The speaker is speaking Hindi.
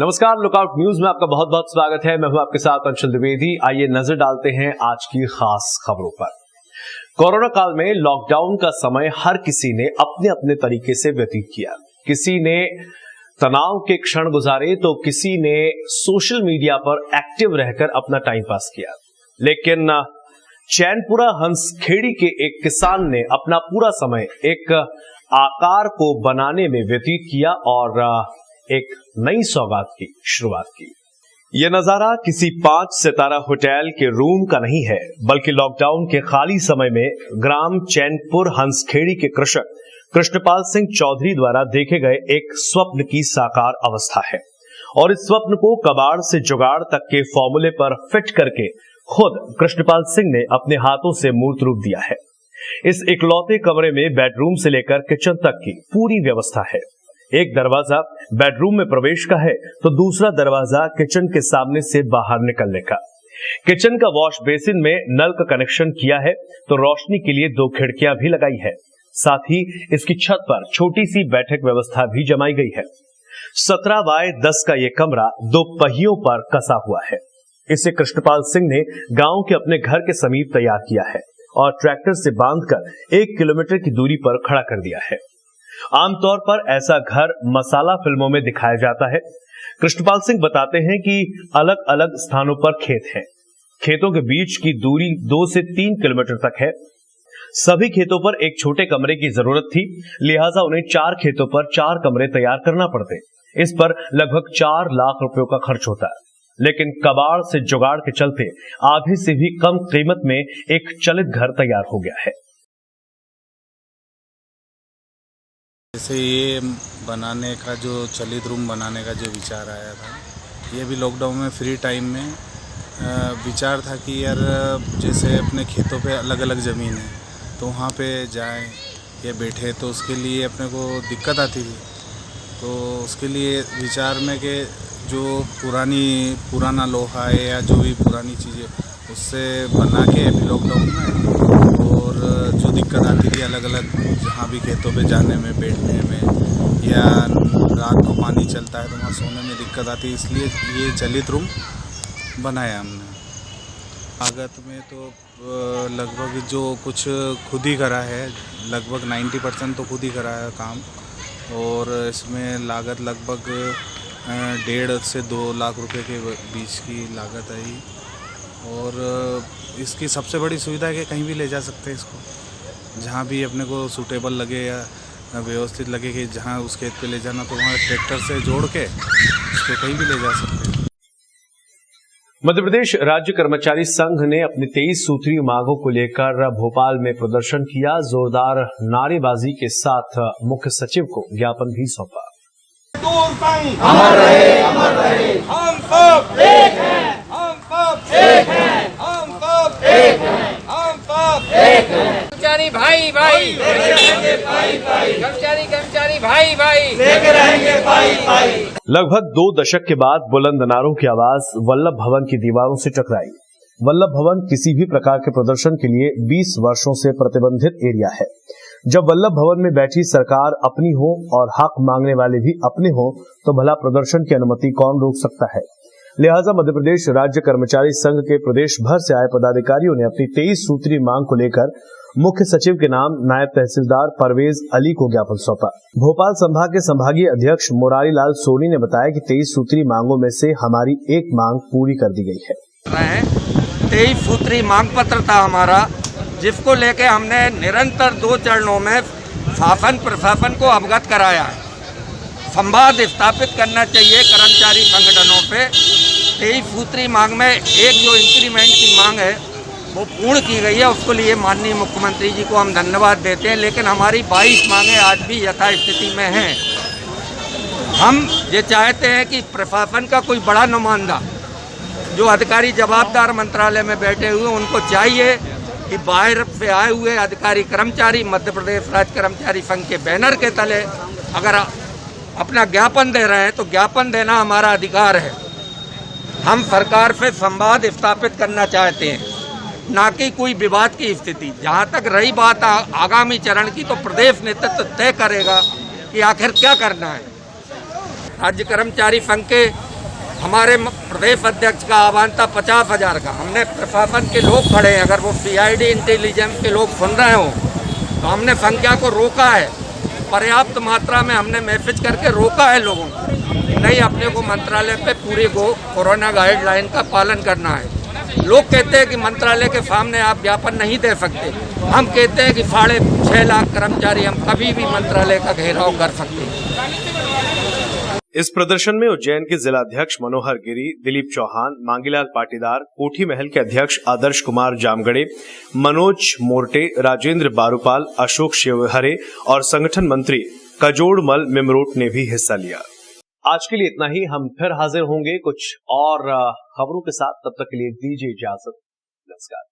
नमस्कार, लुकआउट न्यूज में आपका बहुत बहुत स्वागत है। मैं हूं आपके साथ अंशुल द्विवेदी। आइए नजर डालते हैं आज की खास खबरों पर। कोरोना काल में लॉकडाउन का समय हर किसी ने अपने अपने तरीके से व्यतीत किया। किसी ने तनाव के क्षण गुजारे तो किसी ने सोशल मीडिया पर एक्टिव रहकर अपना टाइम पास किया। लेकिन चैनपुरा हंसखेड़ी के एक किसान ने अपना पूरा समय एक आकार को बनाने में व्यतीत किया और एक नई सौगात की शुरुआत की। यह नजारा किसी 5 सितारा होटल के रूम का नहीं है, बल्कि लॉकडाउन के खाली समय में ग्राम चैनपुर हंसखेड़ी के कृषक कृष्णपाल सिंह चौधरी द्वारा देखे गए एक स्वप्न की साकार अवस्था है। और इस स्वप्न को कबाड़ से जुगाड़ तक के फॉर्मूले पर फिट करके खुद कृष्णपाल सिंह ने अपने हाथों से मूर्त रूप दिया है। इस इकलौते कमरे में बेडरूम से लेकर किचन तक की पूरी व्यवस्था है। एक दरवाजा बेडरूम में प्रवेश का है तो दूसरा दरवाजा किचन के सामने से बाहर निकलने का। किचन का वॉश बेसिन में नल का कनेक्शन किया है तो रोशनी के लिए 2 खिड़कियां भी लगाई है। साथ ही इसकी छत पर छोटी सी बैठक व्यवस्था भी जमाई गई है। 17 बाय 10 का यह कमरा 2 पहियों पर कसा हुआ है। इसे कृष्णपाल सिंह ने गांव के अपने घर के समीप तैयार किया है और ट्रैक्टर से बांधकर 1 किलोमीटर की दूरी पर खड़ा कर दिया है। आमतौर पर ऐसा घर मसाला फिल्मों में दिखाया जाता है। कृष्णपाल सिंह बताते हैं कि अलग अलग स्थानों पर खेत हैं। खेतों के बीच की दूरी 2 से 3 किलोमीटर तक है। सभी खेतों पर एक छोटे कमरे की जरूरत थी, लिहाजा उन्हें 4 खेतों पर 4 कमरे तैयार करना पड़ते। इस पर लगभग 4 लाख रुपयों का खर्च होता है। लेकिन कबाड़ से जुगाड़ के चलते आधे से भी कम कीमत में एक चलित घर तैयार हो गया है। जैसे ये बनाने का जो चलित रूम बनाने का जो विचार आया था, ये भी लॉकडाउन में फ्री टाइम में विचार था कि यार जैसे अपने खेतों पे अलग अलग ज़मीन है तो वहाँ पे जाएं या बैठे तो उसके लिए अपने को दिक्कत आती थी। तो उसके लिए विचार में कि जो पुराना लोहा है या जो भी पुरानी चीज़ें उससे बना के अभी लॉकडाउन में, और जो दिक्कत आती थी अलग अलग जहाँ भी खेतों पे जाने में, बैठने में, या रात को पानी चलता है तो वहाँ सोने में दिक्कत आती है, इसलिए ये चलित रूम बनाया हमने। लागत में तो लगभग जो कुछ खुद ही करा है, लगभग 90% तो खुद ही करा है काम। और इसमें लागत लगभग 1.5 से 2 लाख रुपए के बीच की लागत आई। और इसकी सबसे बड़ी सुविधा है कि कहीं भी ले जा सकते हैं इसको, जहाँ भी अपने को सूटेबल लगे या व्यवस्थित लगे कि जहाँ उस खेत पे ले जाना तो वहाँ ट्रैक्टर से जोड़ के इसको कहीं भी ले जा सकते हैं। मध्य प्रदेश राज्य कर्मचारी संघ ने अपनी 23 सूत्रीय मांगों को लेकर भोपाल में प्रदर्शन किया। जोरदार नारेबाजी के साथ मुख्य सचिव को ज्ञापन भी सौंपा। अमर रहे, अमर रहे, हम सब एक हैं, हम सब एक हैं, हम सब एक हैं, हम सब एक हैं। कर्मचारी भाई भाई लेके रहेंगे भाई भाई, कर्मचारी भाई भाई लेके रहेंगे भाई भाई। लगभग 2 दशक के बाद बुलंद नारों की आवाज वल्लभ भवन की दीवारों से टकराई। वल्लभ भवन किसी भी प्रकार के प्रदर्शन के लिए 20 वर्षों से प्रतिबंधित एरिया है। जब वल्लभ भवन में बैठी सरकार अपनी हो और हक मांगने वाले भी अपने हो तो भला प्रदर्शन की अनुमति कौन रोक सकता है। लिहाजा मध्य प्रदेश राज्य कर्मचारी संघ के प्रदेश भर से आए पदाधिकारियों ने अपनी 23 सूत्रीय मांग को लेकर मुख्य सचिव के नाम नायब तहसीलदार परवेज अली को ज्ञापन सौंपा। भोपाल संभाग के संभागीय अध्यक्ष मुरारी लाल सोनी ने बताया कि 23 सूत्रीय मांगों में से हमारी एक मांग पूरी कर दी गई है। 23 सूत्रीय मांग पत्र था हमारा, जिसको लेके हमने निरंतर 2 चरणों में शासन प्रशासन को अवगत कराया है। संवाद स्थापित करना चाहिए कर्मचारी संगठनों पे। 23 सूत्रीय मांग में एक जो इंक्रीमेंट की मांग है वो पूर्ण की गई है, उसके लिए माननीय मुख्यमंत्री जी को हम धन्यवाद देते हैं। लेकिन हमारी 22 मांगें आज भी यथास्थिति में हैं। हम ये चाहते हैं कि प्रशासन का कोई बड़ा नुमाइंदा, जो अधिकारी जवाबदार मंत्रालय में बैठे हुए, उनको चाहिए कि बाहर से आए हुए अधिकारी कर्मचारी मध्य प्रदेश राज्य कर्मचारी संघ के बैनर के तले अगर अपना ज्ञापन दे रहे हैं तो ज्ञापन देना हमारा अधिकार है। हम सरकार से संवाद स्थापित करना चाहते हैं, ना कि कोई विवाद की स्थिति। जहां तक रही बात आगामी चरण की, तो प्रदेश नेतृत्व तय करेगा कि आखिर क्या करना है। राज्य कर्मचारी संघ के हमारे प्रदेश अध्यक्ष का आह्वान था 50,000 का। हमने प्रशासन के लोग खड़े हैं, अगर वो CID इंटेलिजेंस के लोग सुन रहे हो तो हमने संख्या को रोका है, पर्याप्त मात्रा में हमने मैसेज करके रोका है लोगों को। नहीं, अपने को मंत्रालय पे पूरी कोरोना गाइडलाइन का पालन करना है। लोग कहते हैं कि मंत्रालय के सामने आप ज्ञापन नहीं दे सकते, हम कहते हैं कि 6.5 लाख कर्मचारी हम कभी भी मंत्रालय का घेराव कर सकते हैं। इस प्रदर्शन में उज्जैन के जिलाध्यक्ष मनोहर गिरी, दिलीप चौहान, मांगीलाल पाटीदार, कोठी महल के अध्यक्ष आदर्श कुमार जामगड़े, मनोज मोर्टे, राजेंद्र बारूपाल, अशोक शिवहरे और संगठन मंत्री कजोड़मल मिमरोट ने भी हिस्सा लिया। आज के लिए इतना ही। हम फिर हाजिर होंगे कुछ और खबरों के साथ। तब तक के लिए दीजिए इजाजत। नमस्कार।